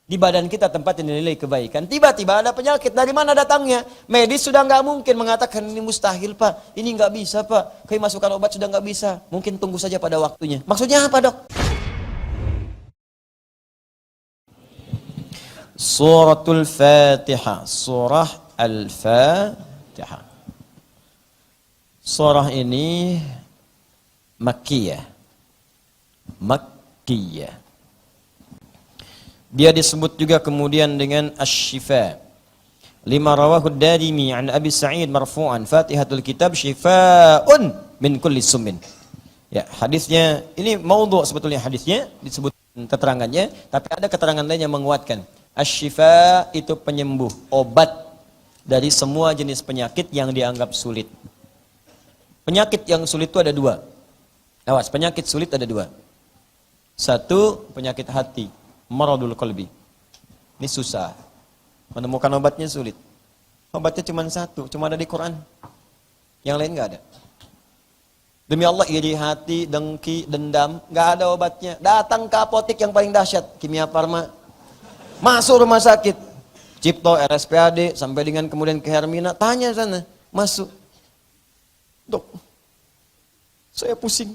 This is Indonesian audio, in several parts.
Di badan kita tempat yang dinilai kebaikan. Tiba-tiba ada penyakit. Dari mana datangnya? Medis sudah nggak mungkin mengatakan ini mustahil pak. Ini nggak bisa pak. Kayak masukkan obat sudah nggak bisa. Mungkin tunggu saja pada waktunya. Maksudnya apa dok? Suratul Fatihah. Surah Al-Fatihah. Surah ini Makkiyah. Makkiyah. Dia disebut juga kemudian dengan Asy-Syifa. Lima rawahu Ad-Darimi an Abi Sa'id marfu'an, Fatihatul Kitab syifaa'un min kulli summin. Ya, hadisnya ini maudhu' sebetulnya hadisnya disebut keterangannya, tapi ada keterangan lain yang menguatkan. Asy-Syifa itu penyembuh, obat dari semua jenis penyakit yang dianggap sulit. Penyakit yang sulit itu ada dua. Awas, penyakit sulit ada dua. Satu, penyakit hati. Maradul qalbi. Ini susah. Menemukan obatnya sulit. Obatnya cuma satu, cuma ada di Quran. Yang lain enggak ada. Demi Allah, iri hati, dengki, dendam, enggak ada obatnya. Datang ke apotek yang paling dahsyat, Kimia Farma. Masuk rumah sakit. Cipto, RSPAD, sampai dengan kemudian ke Hermina, tanya sana, masuk. Dok, saya pusing.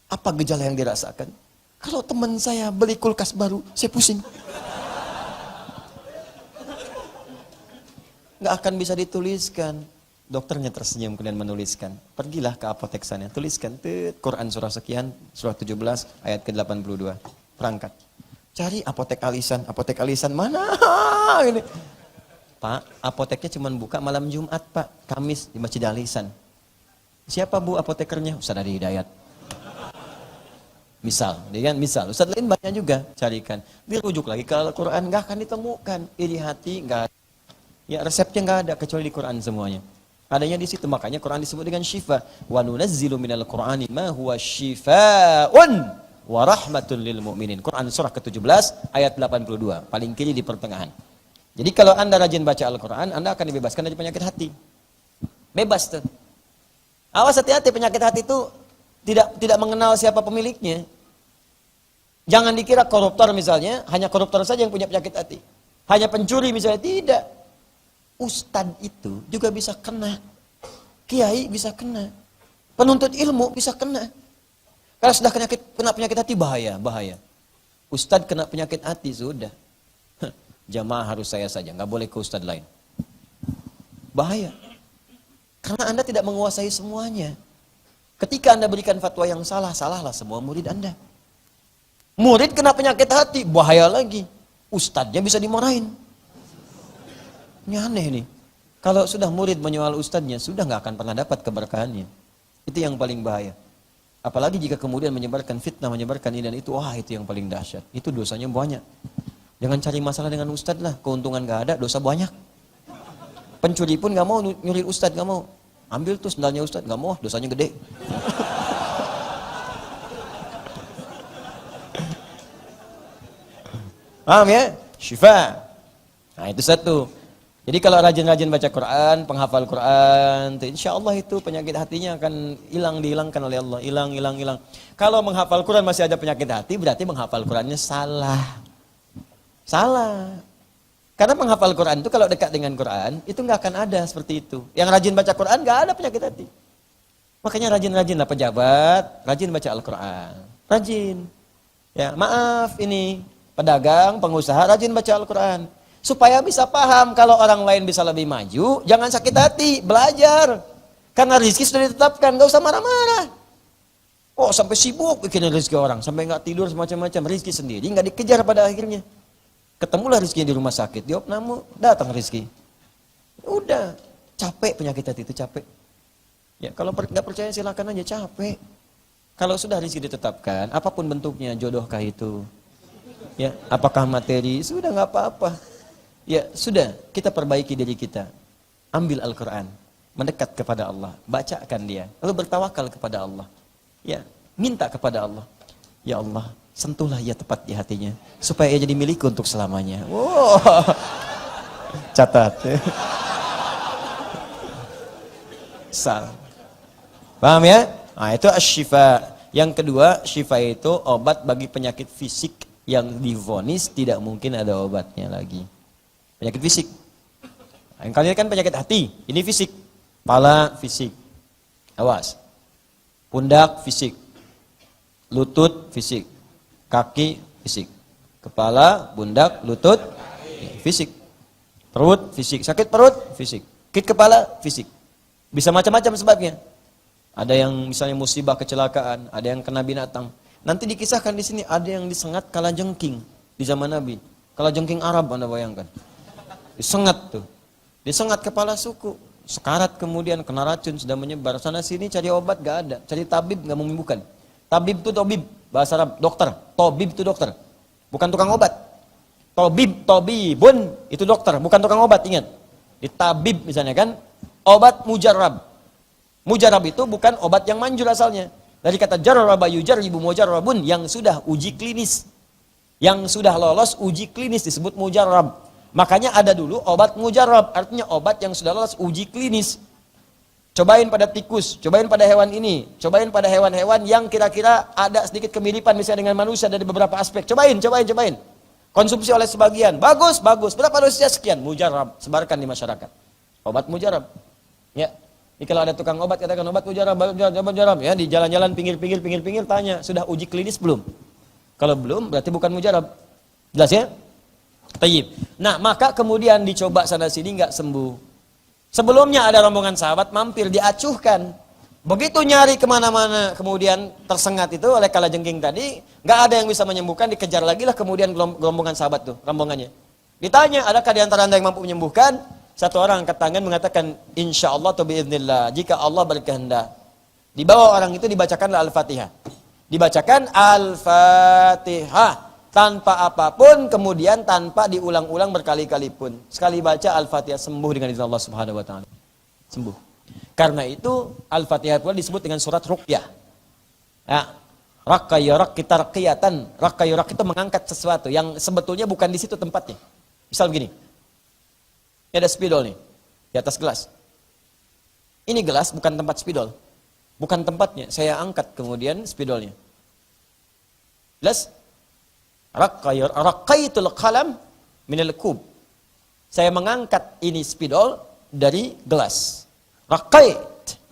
Apa gejala yang dirasakan? Kalau teman saya beli kulkas baru, saya pusing. Nggak akan bisa dituliskan. Dokternya tersenyum kemudian menuliskan. Pergilah ke apotek sana, tuliskan Quran surah sekian, surah 17 ayat ke-82. Perangkat. Cari apotek alisan mana? Ini. Pak, apoteknya cuma buka malam Jumat, Pak. Kamis di Masjid Alisan. Siapa Bu apotekernya? Ustaz Adi Hidayat. Misal, misal. Ustaz lain banyak juga carikan. Dirujuk lagi ke Al-Quran, nggak akan ditemukan. Iri hati nggak ada. Ya resepnya nggak ada kecuali di Quran semuanya. Adanya di situ, makanya Quran disebut dengan syifa. Wa nunazzilu minal Qur'ani ma huwa syifaa'un wa rahmatun lil mu'minin. Quran surah ke-17 ayat 82, paling kiri di pertengahan. Jadi kalau Anda rajin baca Al-Quran, Anda akan dibebaskan dari penyakit hati. Bebas tuh. Awas hati-hati, penyakit hati itu tidak mengenal siapa pemiliknya. Jangan dikira koruptor misalnya, hanya koruptor saja yang punya penyakit hati. Hanya pencuri misalnya, tidak. Ustadz itu juga bisa kena. Kiai bisa kena. Penuntut ilmu bisa kena. Kalau sudah kena penyakit hati, bahaya. Ustadz kena penyakit hati, sudah. Jamaah harus saya saja, nggak boleh ke ustadz lain. Bahaya. Karena Anda tidak menguasai semuanya. Ketika Anda berikan fatwa yang salah, salahlah semua murid Anda. Murid kena penyakit hati, bahaya lagi. Ustadznya bisa dimarahin. Ini aneh nih. Kalau sudah murid menyoal ustadznya, sudah nggak akan pernah dapat keberkahannya. Itu yang paling bahaya. Apalagi jika kemudian menyebarkan fitnah, menyebarkan ini dan itu, wah itu yang paling dahsyat. Itu dosanya banyak. Jangan cari masalah dengan ustadz lah, keuntungan nggak ada, dosa banyak. Pencuri pun nggak mau nyuri ustadz, nggak mau. Ambil tuh sendalnya ustadz, nggak mau, dosanya gede. Paham ya? Syifa. Nah itu satu. Jadi kalau rajin-rajin baca Quran, penghafal Quran, insya Allah itu penyakit hatinya akan dihilangkan oleh Allah. Hilang. Kalau menghafal Quran masih ada penyakit hati, berarti menghafal Qurannya salah. Karena menghafal Quran itu kalau dekat dengan Quran, itu nggak akan ada seperti itu. Yang rajin baca Quran nggak ada penyakit hati. Makanya rajin-rajinlah pejabat, rajin baca Al-Quran. Rajin. Ya, maaf ini, pedagang, pengusaha, rajin baca Al-Quran. Supaya bisa paham, kalau orang lain bisa lebih maju, jangan sakit hati, belajar. Karena rezeki sudah ditetapkan, nggak usah marah-marah. Oh, sampai sibuk bikin rezeki orang, sampai nggak tidur semacam-macam, rezeki sendiri nggak dikejar pada akhirnya. Ketemulah rezekinya di rumah sakit, di opname, datang rezeki. Udah, capek penyakit hati itu, capek. Ya, kalau nggak percaya silakan aja, capek. Kalau sudah rezeki ditetapkan, apapun bentuknya, jodohkah itu, ya, apakah materi, sudah nggak apa-apa. Ya, sudah, kita perbaiki diri kita. Ambil Al-Quran, mendekat kepada Allah, bacakan dia, lalu bertawakal kepada Allah. Ya, minta kepada Allah. Ya Allah, sentuhlah ia tepat di hatinya, supaya ia jadi milikku untuk selamanya. Wow. Catat. Sal. Paham ya? Nah, itu asy-syifa. Yang kedua, syifa itu obat bagi penyakit fisik. yang divonis tidak mungkin ada obatnya lagi. Penyakit fisik. Yang kalian kan penyakit hati, ini fisik. Kepala fisik. Awas. Pundak fisik. Lutut fisik. Kaki fisik. Kepala, pundak, lutut fisik. Perut fisik. Sakit perut fisik. Sakit kepala fisik. Bisa macam-macam sebabnya. Ada yang misalnya musibah kecelakaan, ada yang kena binatang. Nanti dikisahkan di sini ada yang disengat kalajengking di zaman Nabi. Kalajengking Arab Anda bayangkan. Disengat tuh. Disengat kepala suku. Sekarat kemudian kena racun sudah menyebar. Sana sini cari obat gak ada. Cari tabib gak menyembuhkan. Tabib itu tobib. Bahasa Arab dokter. Tobib itu dokter. Bukan tukang obat. Tobibun itu dokter. Bukan tukang obat, ingat. Di tabib misalnya kan. Obat mujarab. Mujarab itu bukan obat yang manjur asalnya. Dari kata jarraba yujarribu mujarrabun yang sudah uji klinis. Yang sudah lolos uji klinis disebut mujarrab. Makanya ada dulu obat mujarrab, artinya obat yang sudah lolos uji klinis. Cobain pada tikus, cobain pada hewan ini, cobain pada hewan-hewan yang kira-kira ada sedikit kemiripan misalnya dengan manusia dari beberapa aspek. Cobain. Konsumsi oleh sebagian, bagus. Berapa dosisnya? Sekian, mujarrab, sebarkan di masyarakat. Obat mujarrab. Ya. Jadi kalau ada tukang obat katakan obat mujarab ya, di jalan-jalan pinggir tanya, sudah uji klinis belum? Kalau belum berarti bukan mujarab. Jelas ya? Tayyib. Nah, maka kemudian dicoba sana sini enggak sembuh. Sebelumnya ada rombongan sahabat mampir diacuhkan. Begitu nyari kemana-mana kemudian tersengat itu oleh kalajengking tadi, enggak ada yang bisa menyembuhkan, dikejar lagi lah kemudian rombongan sahabat tuh, rombongannya. Ditanya, adakah di antara Anda yang mampu menyembuhkan? Satu orang angkat tangan mengatakan, insya Allah atau biiznillah, jika Allah berkehendak. Di bawah orang itu dibacakanlah Al-Fatihah. Dibacakan Al-Fatihah. Tanpa apapun, kemudian tanpa diulang-ulang berkali-kali pun. Sekali baca Al-Fatihah, sembuh dengan izin Allah Subhanahu wa Ta'ala. Sembuh. Karena itu, Al-Fatihah pula disebut dengan surat ruqyah. Ya. Raqqayyarak kita raqiyatan. Raqqayyarak itu mengangkat sesuatu yang sebetulnya bukan di situ tempatnya. Misal begini. Ini ada spidol nih, di atas gelas. Ini gelas bukan tempat spidol. Bukan tempatnya, saya angkat kemudian spidolnya. Jelas? Raqqaitul qalam minal kub. Saya mengangkat ini spidol dari gelas. Raqqai